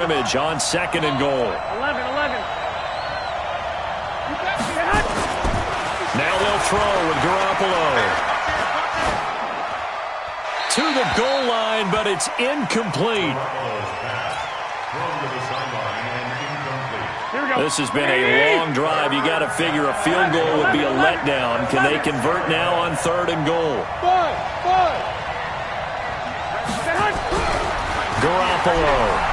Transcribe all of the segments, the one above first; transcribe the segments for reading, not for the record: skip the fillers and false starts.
scrimmage on 2nd and goal. 11. Now they'll throw with Garoppolo. To the goal line, but it's incomplete. This has been a long drive. You got to figure a field goal would be a letdown. Can they convert now on 3rd and goal? Garoppolo.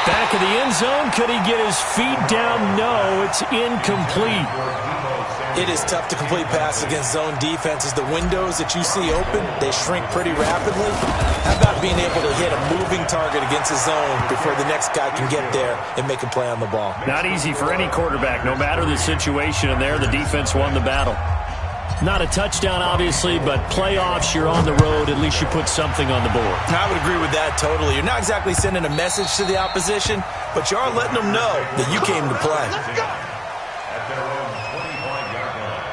Back in the end zone. Could he get his feet down? No, it's incomplete. It is tough to complete passes against zone defenses. The windows that you see open, they shrink pretty rapidly. How about being able to hit a moving target against a zone before the next guy can get there and make a play on the ball? Not easy for any quarterback, no matter the situation. And there, the defense won the battle. Not a touchdown, obviously, but playoffs, you're on the road. At least you put something on the board. I would agree with that totally. You're not exactly sending a message to the opposition, but you are letting them know that you came to play. Let's go. At their own 25-yard line.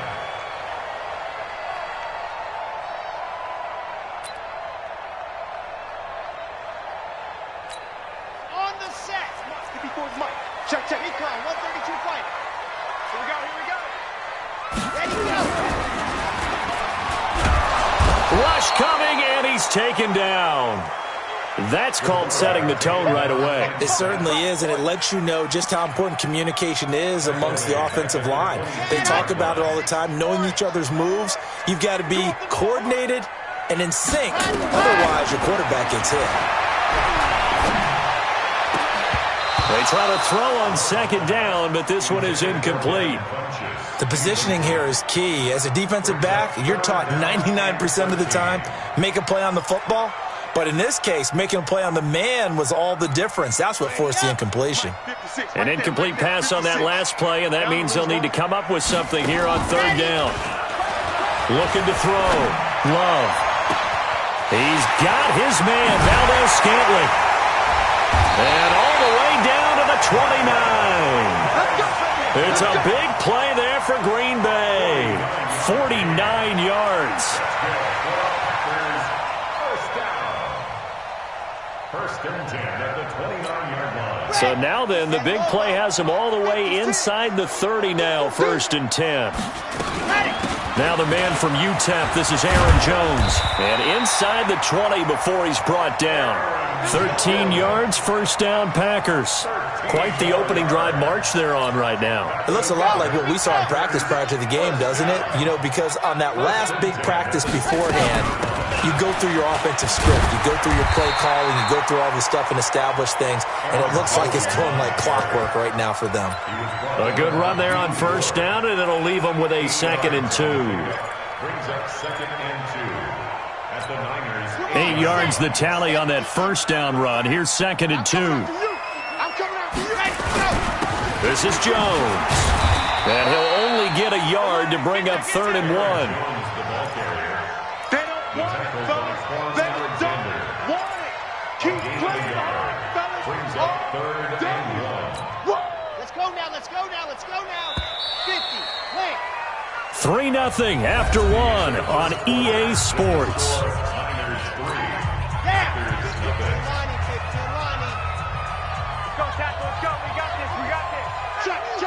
On the set. Skip towards Mike. Check. Recon, 132 fight. Here we go. Ready, go. Rush coming, and he's taken down. That's called setting the tone right away. It certainly is, and it lets you know just how important communication is amongst the offensive line. They talk about it all the time, knowing each other's moves. You've got to be coordinated and in sync. Otherwise, your quarterback gets hit. They try to throw on 2nd down, but this one is incomplete. The positioning here is key. As a defensive back, you're taught 99% of the time, make a play on the football. But in this case, making a play on the man was all the difference. That's what forced the incompletion. An incomplete pass on that last play, and that means they'll need to come up with something here on 3rd down. Looking to throw. Love. He's got his man, Valdez-Scantling. And all the way down to the 29. It's a big play there for Green Bay. 49 yards. First and 10 at the 29-yard line. So now then, the big play has him all the way inside the 30 now, 1st and 10. Now the man from UTEP, this is Aaron Jones. And inside the 20 before he's brought down. 13 yards, 1st down, Packers. Quite the opening drive march they're on right now. It looks a lot like what we saw in practice prior to the game, doesn't it? You know, because on that last big practice beforehand, you go through your offensive script, you go through your play calling, you go through all the stuff and establish things, and it looks like it's going like clockwork right now for them. A good run there on 1st down, and it'll leave them with a 2nd and 2. Brings up 2nd and 2 at the Niners. 8 yards the tally on that 1st down run. Here's 2nd and 2. This is Jones. And he'll only get a yard to bring up 3rd and 1. Brings up 3rd and 1. Let's go now. 50. Wait. 3-0 after 1 on EA Sports. Niners 3. Yeah. Packers nothing. Lonnie. Let's go, tackle. Let's go. We got this. Check. And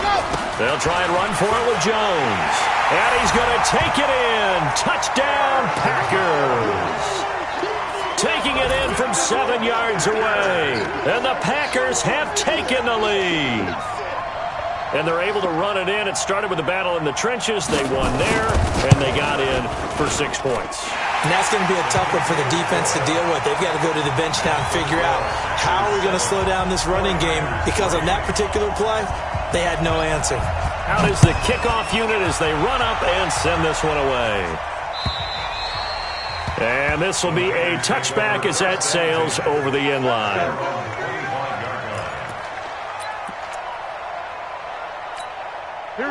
go. They'll try and run for it with Jones. And he's going to take it in. Touchdown, Packers. Taking it in from 7 yards away. And the Packers have taken the lead. And they're able to run it in. It started with a battle in the trenches. They won there, and they got in for 6 points. And that's going to be a tough one for the defense to deal with. They've got to go to the bench now and figure out how are we going to slow down this running game, because on that particular play, they had no answer. Out is the kickoff unit as they run up and send this one away. And this will be a touchback as that sails over the end line. The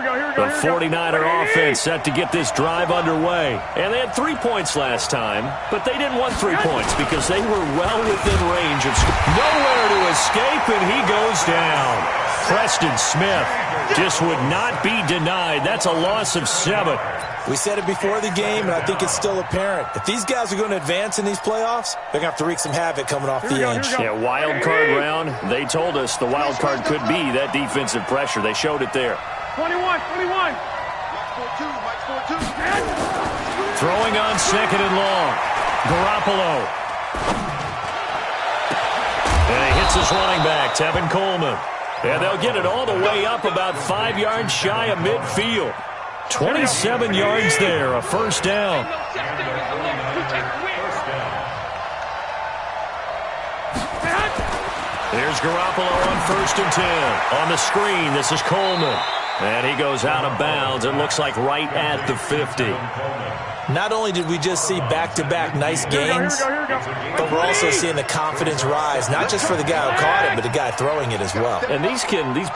49er offense set to get this drive underway. And they had 3 points last time, but they didn't want 3 points because they were well within range of nowhere to escape, and he goes down. Preston Smith just would not be denied. That's a loss of 7. We said it before the game, and I think it's still apparent. If these guys are going to advance in these playoffs, they're going to have to wreak some havoc coming off the edge. Yeah, wild card round. They told us the wild card could be that defensive pressure. They showed it there. 21. Throwing on second and long. Garoppolo. And he hits his running back, Tevin Coleman. And they'll get it all the way up about 5 yards shy of midfield. 27 yards there, a first down. Here's Garoppolo on 1st and 10. On the screen, this is Coleman. And he goes out of bounds. It looks like right at the 50. Not only did we just see back-to-back nice gains, but we're also seeing the confidence rise, not just for the guy who caught it, but the guy throwing it as well. And these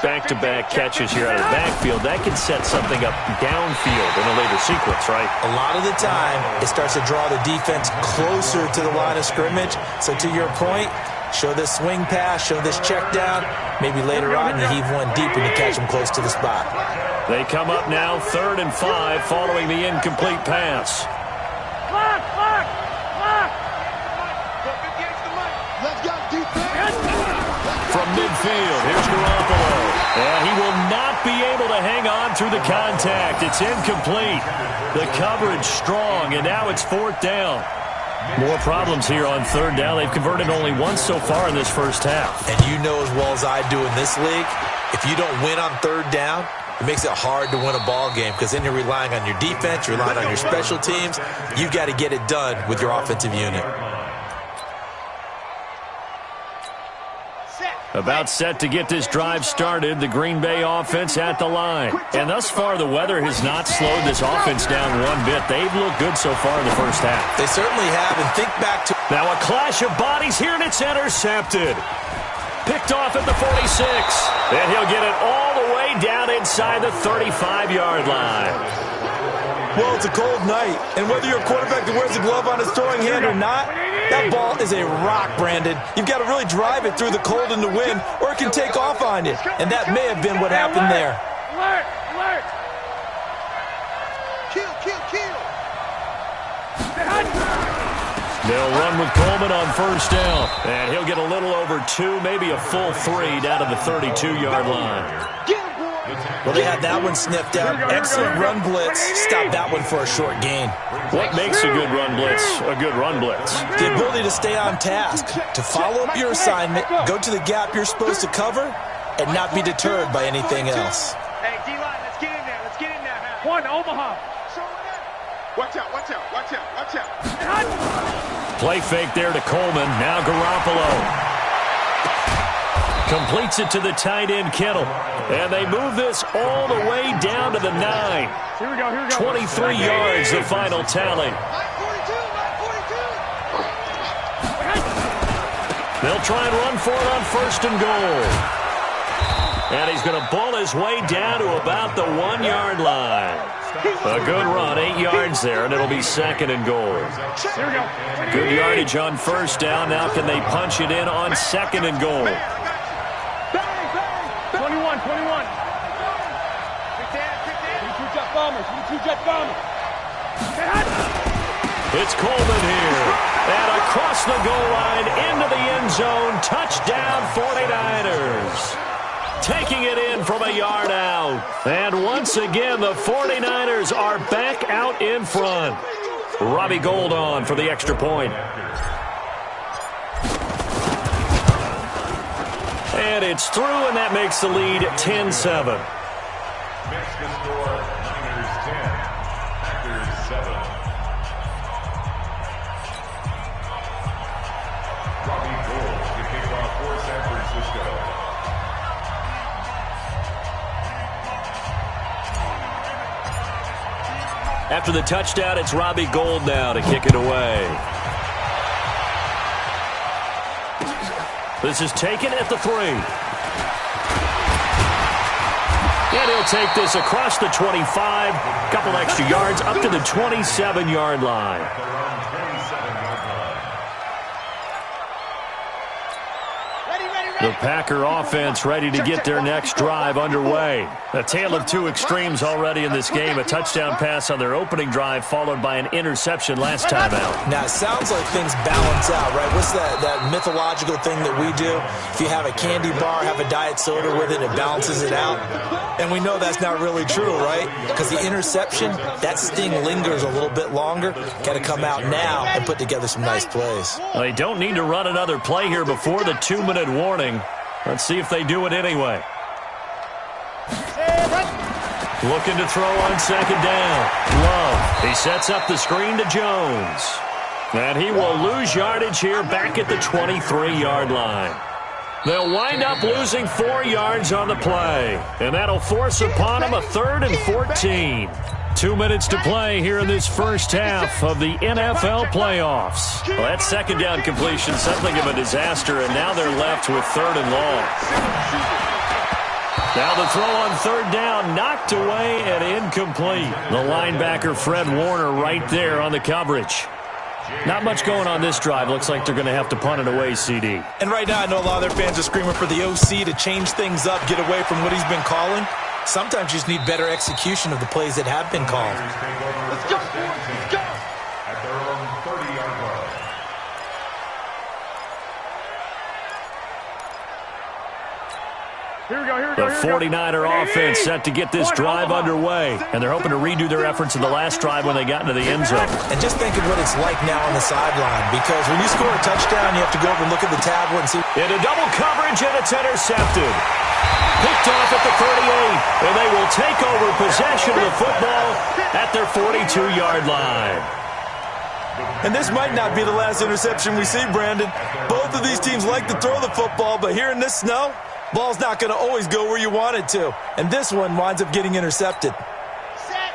back-to-back catches here out of the backfield, that can set something up downfield in a later sequence, right? A lot of the time, it starts to draw the defense closer to the line of scrimmage. So to your point, show this swing pass, show this check down. Maybe later on you heave one deep and you catch them close to the spot. They come up now 3rd and 5 following the incomplete pass. From midfield, here's Garoppolo. And he will not be able to hang on through the contact. It's incomplete. The coverage strong, and now it's 4th down. More problems here on 3rd down. They've converted only once so far in this first half. And you know as well as I do in this league, if you don't win on 3rd down, it makes it hard to win a ball game because then you're relying on your defense, you're relying on your special teams. You've got to get it done with your offensive unit. About set to get this drive started, the Green Bay offense at the line. And thus far, the weather has not slowed this offense down one bit. They've looked good so far in the first half. They certainly have, and think back to... Now a clash of bodies here, and it's intercepted. Picked off at the 46. And he'll get it all the way down inside the 35-yard line. Well, it's a cold night, and whether you're a quarterback that wears a glove on his throwing hand or not, that ball is a rock, Brandon. You've got to really drive it through the cold and the wind, or it can take off on you. And that may have been what happened there. Alert! Kill! They'll run with Coleman on 1st down. And he'll get a little over 2, maybe a full 3 down to the 32-yard line. Well, they had that one sniffed out. Excellent run blitz. Stop that one for a short gain. What makes a good run blitz a good run blitz? The ability to stay on task, to follow up your assignment, go to the gap you're supposed to cover, and not be deterred by anything else. Hey, D-line, let's get in there. One, Omaha. Watch out. Play fake there to Coleman. Now Garoppolo. Completes it to the tight end, Kittle. And they move this all the way down to the 9. Here we go. 23 yards, the final tally. They'll try and run for it on 1st and goal. And he's going to ball his way down to about the 1-yard line. A good run, 8 yards there, and it'll be 2nd and goal. Here we go. Good yardage on 1st down. Now can they punch it in on 2nd and goal? 21. It's Coleman here. And across the goal line, into the end zone. Touchdown, 49ers. Taking it in from a yard out. And once again, the 49ers are back out in front. Robbie Gould on for the extra point. And it's through, and that makes the lead 10-7. Makes the score Niners 10, Packers 7. Robbie Gould to kick off for San Francisco. After the touchdown, it's Robbie Gould now to kick it away. This is taken at the 3. And he'll take this across the 25, couple extra yards up to the 27-yard line. The Packer offense ready to get their next drive underway. A tale of two extremes already in this game. A touchdown pass on their opening drive followed by an interception last time out. Now, it sounds like things balance out, right? What's that mythological thing that we do? If you have a candy bar, have a diet soda with it, it balances it out. And we know that's not really true, right? Because the interception, that sting lingers a little bit longer. Got to come out now and put together some nice plays. Well, they don't need to run another play here before the 2-minute warning. Let's see if they do it anyway. Looking to throw on second down. Love. He sets up the screen to Jones. And he will lose yardage here back at the 23-yard line. They'll wind up losing 4 yards on the play. And that'll force upon them a 3rd and 14. 2 minutes to play here in this first half of the NFL playoffs. Well, that second down completion, something of a disaster, and now they're left with 3rd and long. Now the throw on 3rd down, knocked away and incomplete. The linebacker, Fred Warner, right there on the coverage. Not much going on this drive. Looks like they're going to have to punt it away, CD. And right now I know a lot of their fans are screaming for the OC to change things up, get away from what he's been calling. Sometimes you just need better execution of the plays that have been called. Let's go. Let's go. At their own 30-yard line. Here we go, here we The go. 49er offense set to get this drive underway. And they're hoping to redo their efforts in the last drive when they got into the end zone. And just think of what it's like now on the sideline, because when you score a touchdown, you have to go over and look at the tablet and see. Into double coverage, and it's intercepted. Picked off at the 38, and they will take over possession of the football at their 42-yard line. And this might not be the last interception we see, Brandon. Both of these teams like to throw the football, but here in this snow, ball's not going to always go where you want it to. And this one winds up getting intercepted.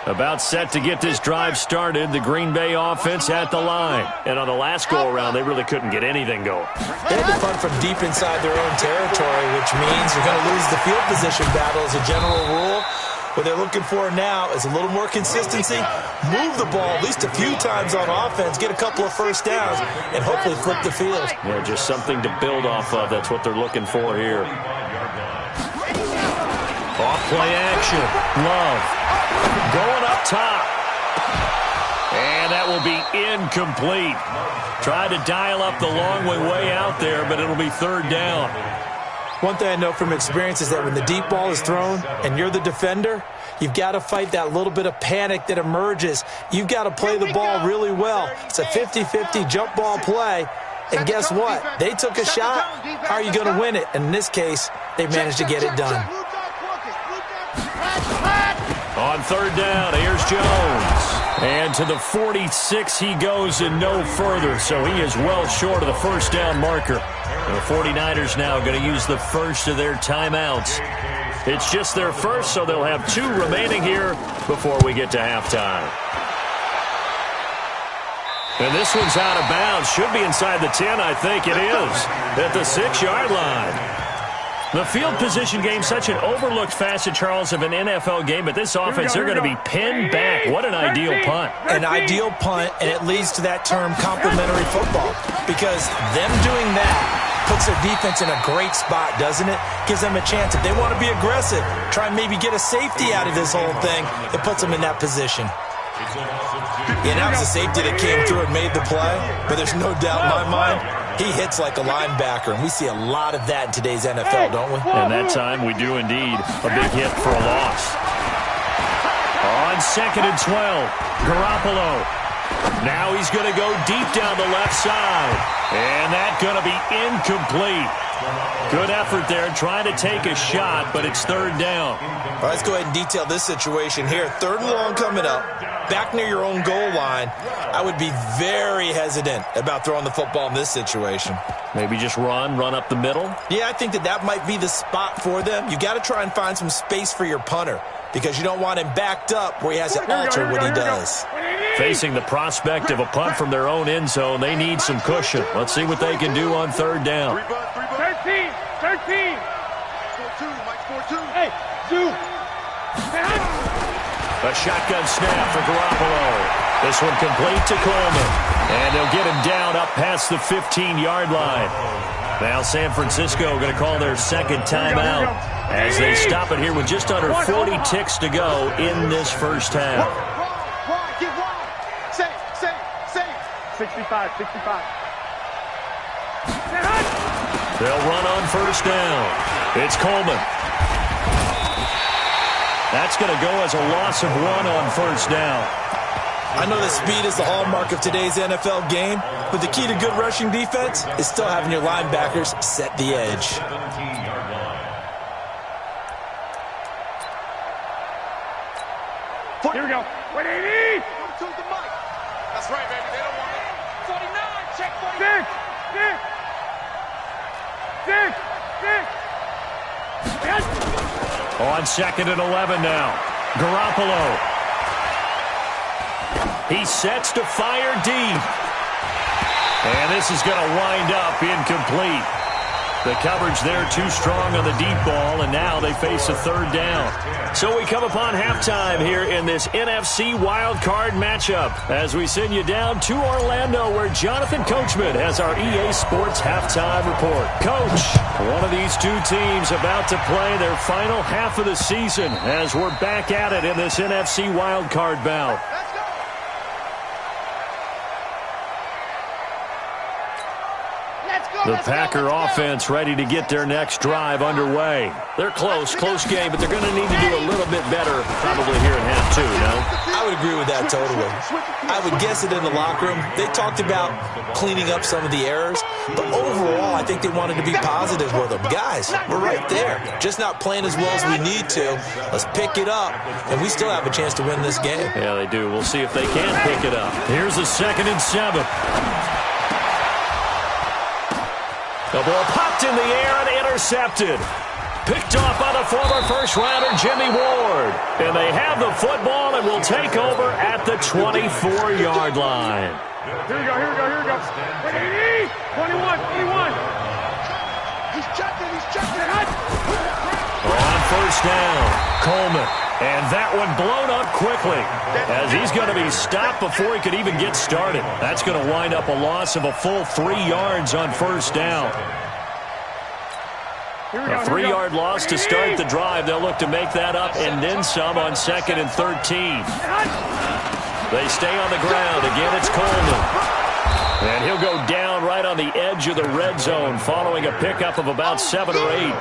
About set to get this drive started, the Green Bay offense at the line. And on the last go-around, they really couldn't get anything going. They had to punt from deep inside their own territory, which means you're going to lose the field position battle as a general rule. What they're looking for now is a little more consistency, move the ball at least a few times on offense, get a couple of first downs, and hopefully flip the field. Yeah, just something to build off of. That's what they're looking for here. Off-play action. Love. Going up top. And that will be incomplete. Tried to dial up the long way out there, but it'll be 3rd down. One thing I know from experience is that when the deep ball is thrown and you're the defender, you've got to fight that little bit of panic that emerges. You've got to play the ball really well. It's a 50-50 jump ball play. And guess what? They took a shot. How are you going to win it? And in this case, they managed to get it done. On 3rd down, here's Jones. And to the 46 he goes and no further, so he is well short of the first down marker. The 49ers now going to use the first of their timeouts. It's just their first, so they'll have 2 remaining here before we get to halftime. And this one's out of bounds. Should be inside the 10, I think it is. At the 6-yard line. The field position game, such an overlooked facet, Charles, of an NFL game, but this offense, they're going to be pinned back. What an ideal punt. An ideal punt, and it leads to that term complementary football, because them doing that puts their defense in a great spot, doesn't it? Gives them a chance. If they want to be aggressive, try and maybe get a safety out of this whole thing, it puts them in that position. Yeah, that was a safety that came through and made the play, but there's no doubt in my mind, he hits like a linebacker, and we see a lot of that in today's NFL, don't we? And that time we do indeed. A big hit for a loss. On 2nd and 12, Garoppolo. Now he's going to go deep down the left side. And that's going to be incomplete. Good effort there, trying to take a shot, but it's 3rd down. All right, let's go ahead and detail this situation here. 3rd and long coming up, back near your own goal line. I would be very hesitant about throwing the football in this situation. Maybe just run up the middle? Yeah, I think that might be the spot for them. You got to try and find some space for your punter, because you don't want him backed up where he has to alter what he does. Facing the prospect of a punt from their own end zone, they need some cushion. Let's see what they can do on 3rd down. 13. Mike score 2. Hey, 2. A shotgun snap for Garoppolo. This one complete to Coleman. And they'll get him down up past the 15-yard line. Now San Francisco going to call their second timeout as they stop it here with just under 40 ticks to go in this first half. Wide, get wide. Safe. 65. They'll run on first down. It's Coleman. That's going to go as a loss of 1 on first down. I know that speed is the hallmark of today's NFL game, but the key to good rushing defense is still having your linebackers set the edge. 17-yard line. Here we go. 180. To the mic. That's right, baby. They don't want it. 49. Check 49. On second and 11 now. Garoppolo. He sets to fire deep. And this is going to wind up incomplete. The coverage there too strong on the deep ball, and now they face a third down. So we come upon halftime here in this NFC wildcard matchup as we send you down to Orlando where Jonathan Coachman has our EA Sports halftime report. Coach, one of these two teams about to play their final half of the season as we're back at it in this NFC wildcard bout. The Packer offense ready to get their next drive underway. They're close game, but they're going to need to do a little bit better probably here in half two, no? I would agree with that totally. I would guess it in the locker room. They talked about cleaning up some of the errors, but overall I think they wanted to be positive with them. Guys, we're right there. Just not playing as well as we need to. Let's pick it up, and we still have a chance to win this game. Yeah, they do. We'll see if they can pick it up. Here's a 2nd and 7. The ball popped in the air and intercepted. Picked off by the former first-rounder Jimmy Ward. And they have the football and will take over at the 24-yard line. Here we go. 80, 21. He's checking. On first down, Coleman. And that one blown up quickly as he's going to be stopped before he could even get started. That's going to wind up a loss of a full 3 yards on first down. A 3-yard loss to start the drive. They'll look to make that up and then some on 2nd and 13. They stay on the ground. Again, it's Coleman. And he'll go down right on the edge of the red zone following a pickup of about 7 or 8.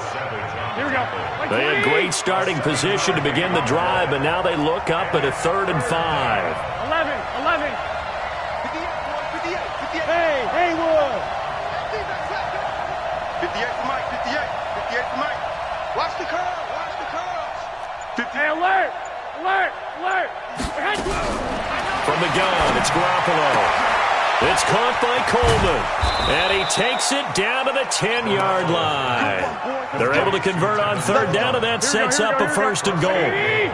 Here we go. They had great starting position to begin the drive, but now they look up at a 3rd and 5. 11. 58. Hey, Wood. 58 for Mike. 58 for Mike. Watch the curls. Hey, alert. From the gun, it's Garoppolo. It's caught by Coleman, and he takes it down to the 10-yard line. They're able to convert on 3rd down, and that sets up a 1st and goal. Wait.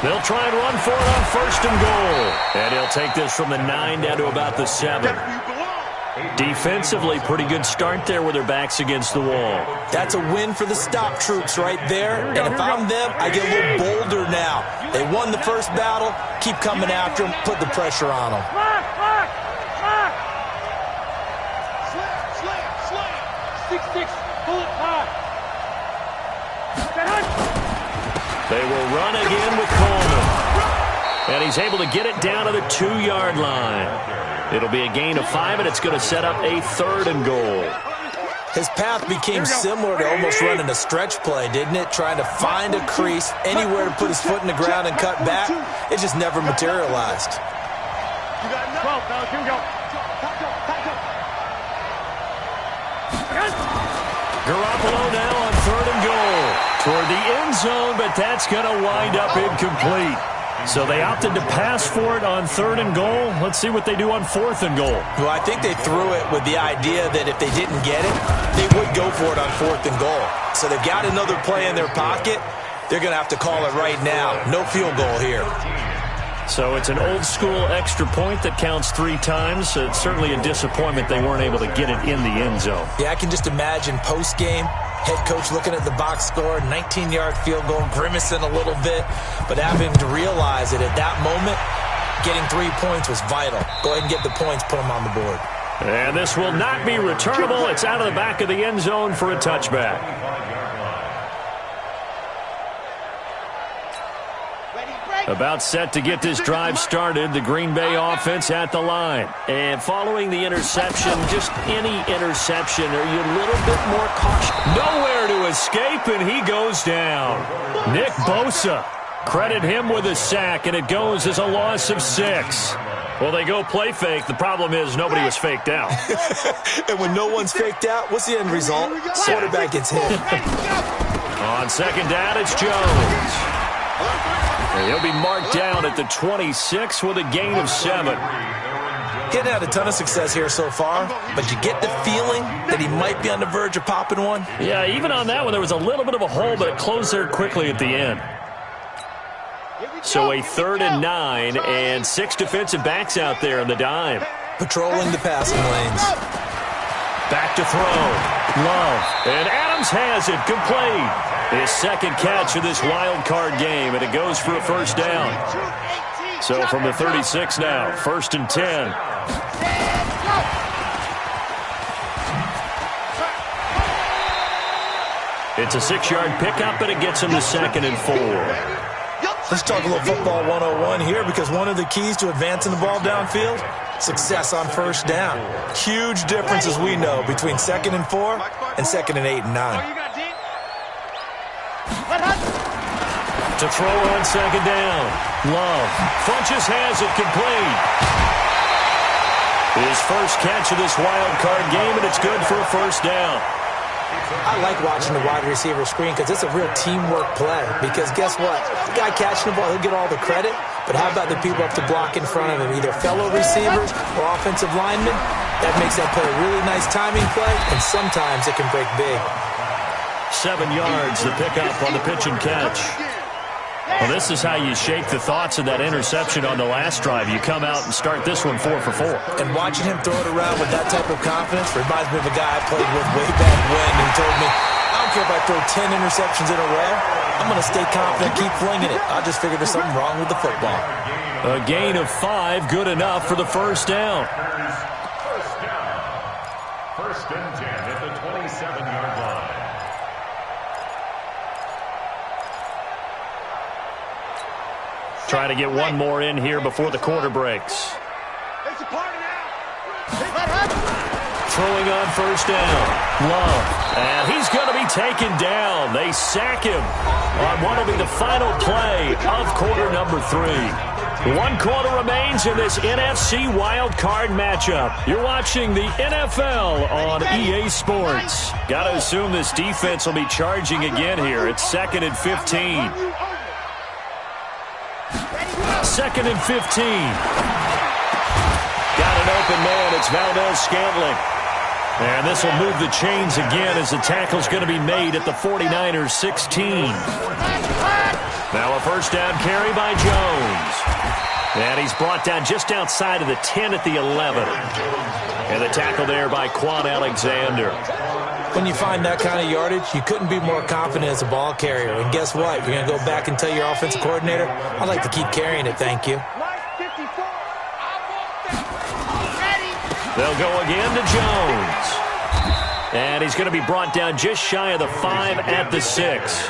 They'll try and run for it on 1st and goal, and he'll take this from the 9 down to about the 7. Defensively, pretty good start there with their backs against the wall. That's a win for the stop troops right there. And if I'm them, I get a little bolder now. They won the first battle. Keep coming after them. Put the pressure on them. Slam. 6-6. Pull it high. They will run again with Coleman. And he's able to get it down to the 2-yard line. It'll be a gain of 5, and it's going to set up a 3rd and goal. His path became similar to almost running a stretch play, didn't it? Trying to find a crease, anywhere to put his foot in the ground and cut back. It just never materialized. You got 12, fellas. Here we go. Garoppolo now on 3rd and goal. Toward the end zone, but that's going to wind up incomplete. So they opted to pass for it on 3rd and goal. Let's see what they do on 4th and goal. Well, I think they threw it with the idea that if they didn't get it, they would go for it on 4th and goal. So they've got another play in their pocket. They're going to have to call it right now. No field goal here. So it's an old-school extra point that counts 3 times. It's certainly a disappointment they weren't able to get it in the end zone. Yeah, I can just imagine post-game, head coach looking at the box score, 19-yard field goal, grimacing a little bit, but having to realize that at that moment, getting 3 points was vital. Go ahead and get the points, put them on the board. And this will not be returnable. It's out of the back of the end zone for a touchback. About set to get this drive started, the Green Bay offense at the line. And following the interception, just any interception, are you a little bit more cautious? Nowhere to escape, and he goes down. Nick Bosa, credit him with a sack, and it goes as a loss of 6. Well, they go play fake. The problem is nobody was faked out. And when no one's faked out, what's the end result? Quarterback gets hit. On second down, it's Jones. And he'll be marked down at the 26 with a gain of 7. He hadn't had a ton of success here so far, but you get the feeling that he might be on the verge of popping one. Yeah, even on that one, there was a little bit of a hole, but it closed there quickly at the end. So a 3rd and 9, and 6 defensive backs out there in the dime. Patrolling the passing lanes. Back to throw. Love. And Adams has it complete. His second catch of this wild card game, and it goes for a first down. So from the 36 now, 1st and 10. It's a 6-yard pickup, and it gets him to 2nd and 4. Let's talk a little football 101 here, because one of the keys to advancing the ball downfield, success on first down. Huge difference, as we know, between 2nd and 4 and 2nd and 8 and 9. To throw on 2nd down. Love. Funches has it complete. His first catch of this wild card game, and it's good for a first down. I like watching the wide receiver screen because it's a real teamwork play. Because guess what? The guy catching the ball, he'll get all the credit. But how about the people up to block in front of him, either fellow receivers or offensive linemen? That makes that play a really nice timing play, and sometimes it can break big. 7 yards, the pickup on the pitch and catch. Well, this is how you shake the thoughts of that interception on the last drive. You come out and start this one 4 for 4. And watching him throw it around with that type of confidence reminds me of a guy I played with way back when. He told me, I don't care if I throw 10 interceptions in a row. I'm going to stay confident, keep flinging it. I just figured there's something wrong with the football. A gain of 5, good enough for the first down. First and 10 at the 27-yard line. Try to get one more in here before the quarter breaks. Throwing on first down. Love. And he's going to be taken down. They sack him on what will be the final play of quarter number 3. 1 quarter remains in this NFC wild card matchup. You're watching the NFL on EA Sports. Got to assume this defense will be charging again here. It's 2nd and 15. 2nd and 15. Got an open man. It's Valdez-Scantling. And this will move the chains again as the tackle's going to be made at the 49ers 16. Now a first down carry by Jones. And he's brought down just outside of the 10 at the 11. And the tackle there by Quan Alexander. When you find that kind of yardage, you couldn't be more confident as a ball carrier. And guess what? You're going to go back and tell your offensive coordinator, I'd like to keep carrying it, thank you. They'll go again to Jones. And he's going to be brought down just shy of the 5 at the 6.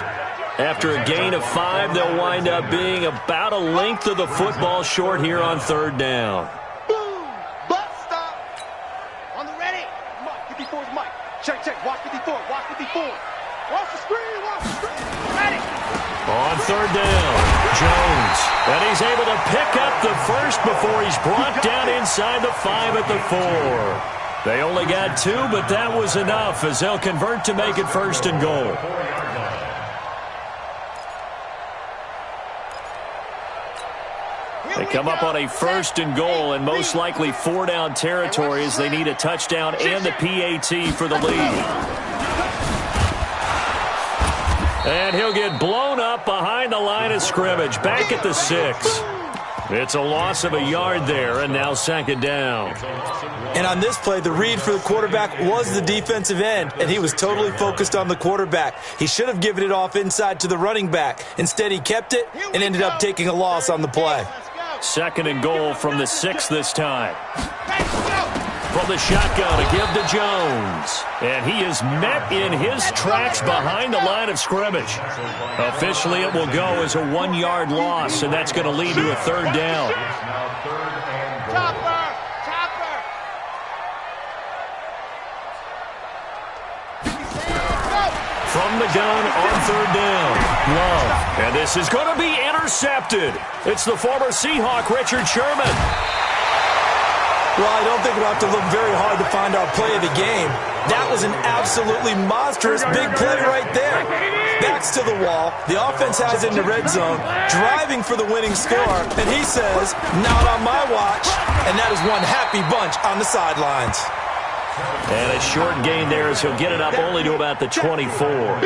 After a gain of 5, they'll wind up being about a length of the football short here on 3rd down. Boom! Butt stop! On the ready! Mike, 54 is Mike. Check, check. Watch 54. Watch 54. Watch the screen. Watch the screen. Ready! On 3rd down, Jones. And he's able to pick up the first before he's brought down inside the 5 at the 4. They only got 2, but that was enough as they'll convert to make it 1st and goal. They come up on a 1st and goal and most likely 4-down territory as they need a touchdown and the PAT for the lead. And he'll get blown up behind the line of scrimmage, back at the 6. It's a loss of a yard there, and now second down. And on this play, the read for the quarterback was the defensive end, and he was totally focused on the quarterback. He should have given it off inside to the running back. Instead, he kept it and ended up taking a loss on the play. Second and goal from the 6 this time. From the shotgun, a give to Jones. And he is met in his tracks behind the line of scrimmage. Officially, it will go as a 1-yard loss, and that's going to lead to a third down. From the gun on third down, Love. And this is going to be intercepted. It's the former Seahawk, Richard Sherman. Well, I don't think we'll have to look very hard to find our play of the game. That was an absolutely monstrous big play right there. Backs to the wall. The offense has it in the red zone, driving for the winning score. And he says, not on my watch. And that is one happy bunch on the sidelines. And a short gain there as he'll get it up only to about the 24.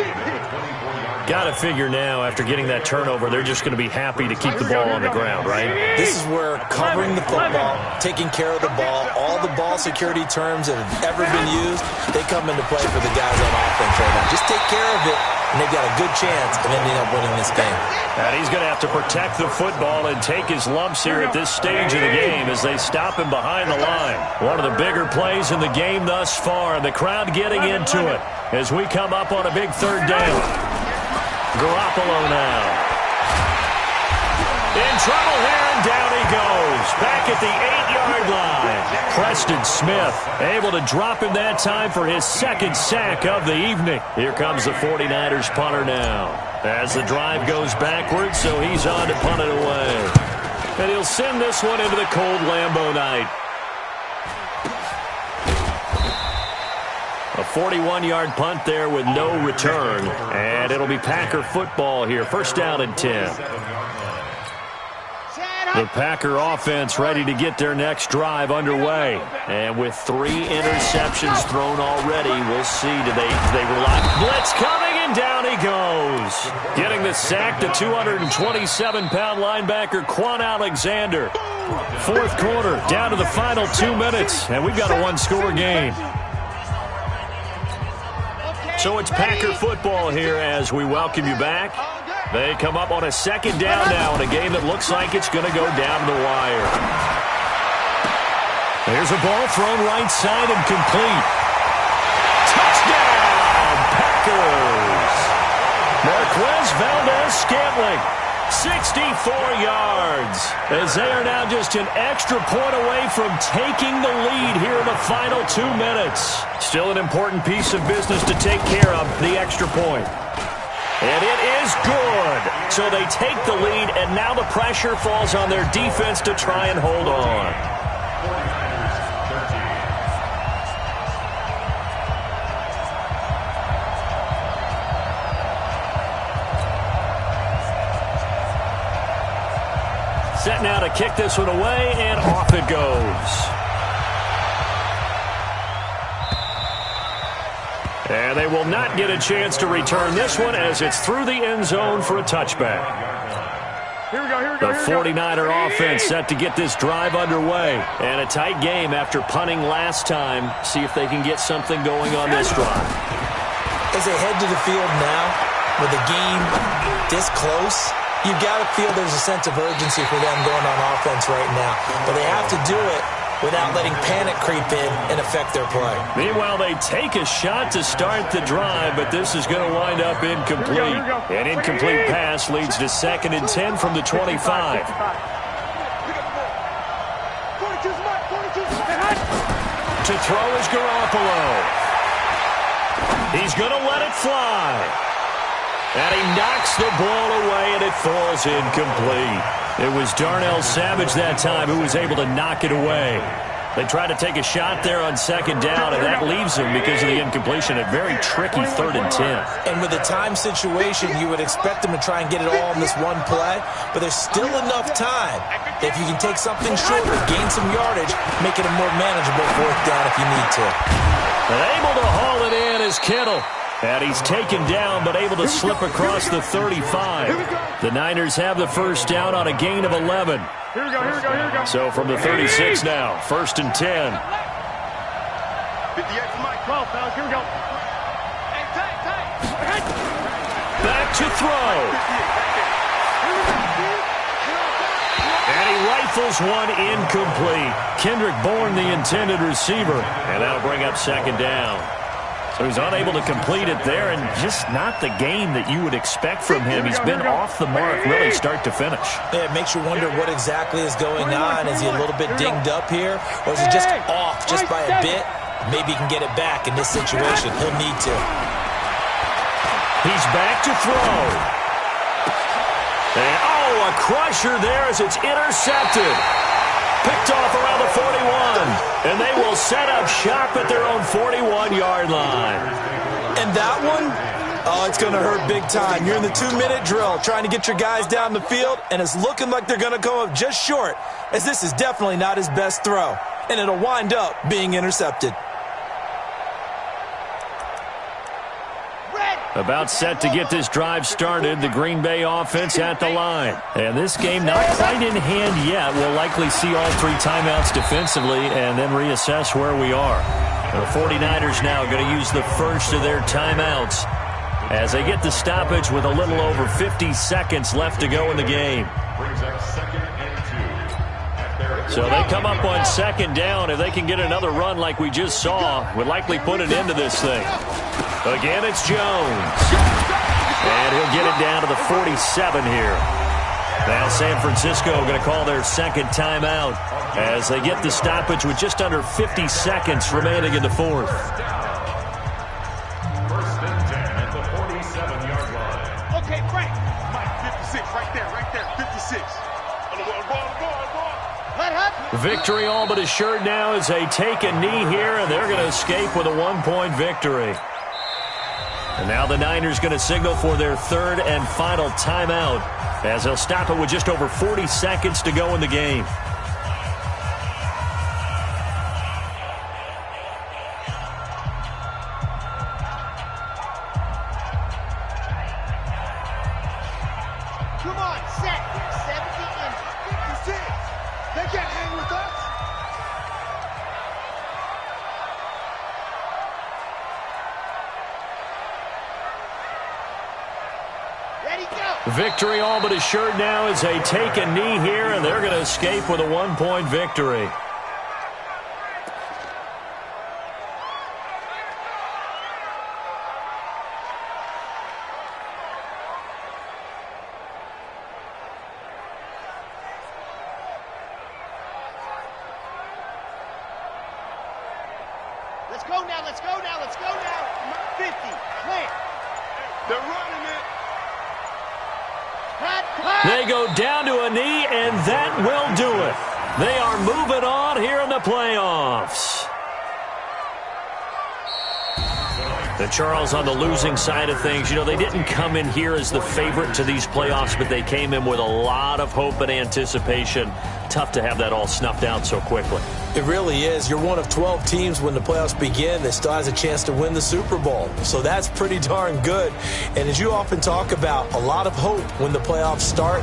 Got to figure now, after getting that turnover, they're just going to be happy to keep the ball on the ground, right? This is where covering the football, taking care of the ball, all the ball security terms that have ever been used, they come into play for the guys on offense right now. Just take care of it, and they've got a good chance of ending up winning this game. And he's going to have to protect the football and take his lumps here at this stage of the game as they stop him behind the line. One of the bigger plays in the game thus far, and the crowd getting into it as we come up on a big third down. Garoppolo now. In trouble here, and down he goes. Back at the 8-yard line. Preston Smith able to drop him that time for his second sack of the evening. Here comes the 49ers punter now. As the drive goes backwards, so he's on to punt it away. And he'll send this one into the cold Lambeau night. A 41-yard punt there with no return. And it'll be Packer football here. First down and 10. The Packer offense ready to get their next drive underway. And with 3 interceptions thrown already, we'll see. Do they rely? Blitz coming, and down he goes. Getting the sack, the 227-pound linebacker, Quan Alexander. Fourth quarter, down to the final 2 minutes. And we've got a one-score game. So it's Packer football here as we welcome you back. They come up on a second down now in a game that looks like it's going to go down the wire. There's a ball thrown right side and complete. Touchdown, Packers! Marquez Valdez-Scantling, 64 yards, as they are now just an extra point away from taking the lead here in the final 2 minutes. Still an important piece of business to take care of, the extra point. And it is good. So they take the lead, and now the pressure falls on their defense to try and hold on. Set now to kick this one away, and off it goes. And they will not get a chance to return this one as it's through the end zone for a touchback. Here we go. The 49er offense set to get this drive underway. And a tight game after punting last time. See if they can get something going on this drive. As they head to the field now, with the game this close, you've got to feel there's a sense of urgency for them going on offense right now. But they have to do it without letting panic creep in and affect their play. Meanwhile, they take a shot to start the drive, but this is going to wind up incomplete. An incomplete pass leads to 2nd and 10 from the 25. To throw is Garoppolo. He's going to let it fly. And he knocks the ball away, and it falls incomplete. It was Darnell Savage that time who was able to knock it away. They tried to take a shot there on 2nd down, and that leaves them, because of the incompletion, a very tricky 3rd and 10. And with the time situation, you would expect them to try and get it all in this one play, but there's still enough time. If you can take something shorter, gain some yardage, make it a more manageable 4th down if you need to. And able to haul it in is Kittle. And he's taken down, but able to slip across the 35. The Niners have the first down on a gain of 11. Here we go. So from the 36 now, 1st and 10. 58 for Mike. 12, fellas. Here we go. Hey, tight. Back to throw. And he rifles one incomplete. Kendrick Bourne, the intended receiver. And that'll bring up 2nd down. So he's unable to complete it there, and just not the game that you would expect from him. He's been off the mark really start to finish. Yeah, it makes you wonder what exactly is going on. Is he a little bit dinged up here, or is he just off just by a bit? Maybe he can get it back in this situation. He'll need to. He's back to throw. And, a crusher there as it's intercepted. Picked off around the 41. And they will set up shop at their own 41-yard line. And that one, it's going to hurt big time. You're in the 2-minute drill trying to get your guys down the field, and it's looking like they're going to come up just short, as this is definitely not his best throw. And it'll wind up being intercepted. About set to get this drive started, the Green Bay offense at the line. And this game not quite in hand yet. We'll likely see all 3 timeouts defensively and then reassess where we are. The 49ers now going to use the first of their timeouts as they get the stoppage with a little over 50 seconds left to go in the game. So they come up on 2nd down. If they can get another run like we just saw, would likely put an end to this thing. Again, it's Jones. And he'll get it down to the 47 here. Now San Francisco going to call their 2nd timeout as they get the stoppage with just under 50 seconds remaining in the 4th. 1st and 10 at the 47-yard line. Okay, Frank. Mike, 56, right there, 56. Victory all but assured now as they take a knee here, and they're going to escape with a 1-point victory. And now the Niners going to signal for their 3rd and final timeout as they'll stop it with just over 40 seconds to go in the game. Come on, set. 70 and 56. They can't hang with us. Ready, go. Victory all but assured now as they take a knee here, and they're going to escape with a 1-point victory. Let's go now. 50, clear. They're running it. They go down to a knee, and that will do it. They are moving on here in the playoffs. And Charles, on the losing side of things, they didn't come in here as the favorite to these playoffs, but they came in with a lot of hope and anticipation. Tough to have that all snuffed out so quickly. It really is. You're one of 12 teams when the playoffs begin that still has a chance to win the Super Bowl. So that's pretty darn good. And as you often talk about, a lot of hope when the playoffs start.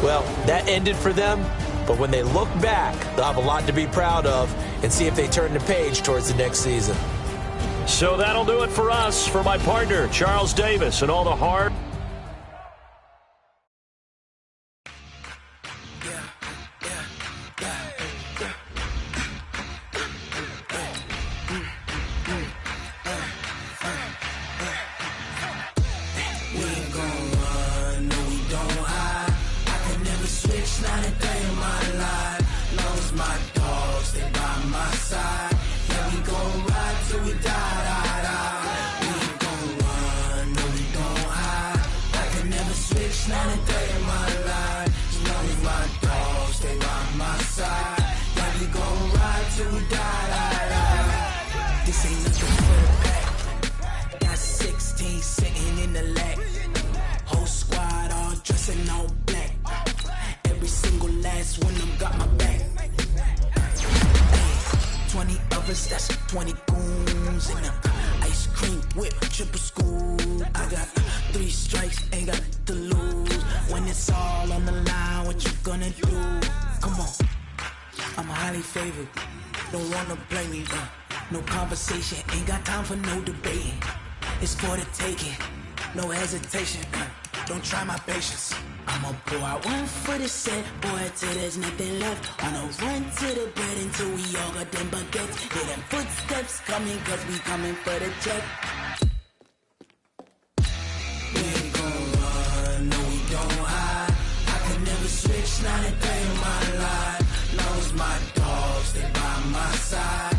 Well, that ended for them. But when they look back, they'll have a lot to be proud of and see if they turn the page towards the next season. So that'll do it for us. For my partner, Charles Davis, and all the hard... That's 20 goons and ice cream whip, triple school. I got 3 strikes, ain't got to lose. When it's all on the line, what you gonna do? Come on, I'm highly favored. Don't wanna blame me, no conversation, ain't got time for no debating. It's for the taking, no hesitation, don't try my patience. I'ma pour out one for the set, boy, till there's nothing left. On a run to the bread until we all got them baguettes. Hear them footsteps coming, cause we coming for the check. We ain't gon' run, no we don't hide. I can never switch, not a day in my life. Knows my dogs, they by my side.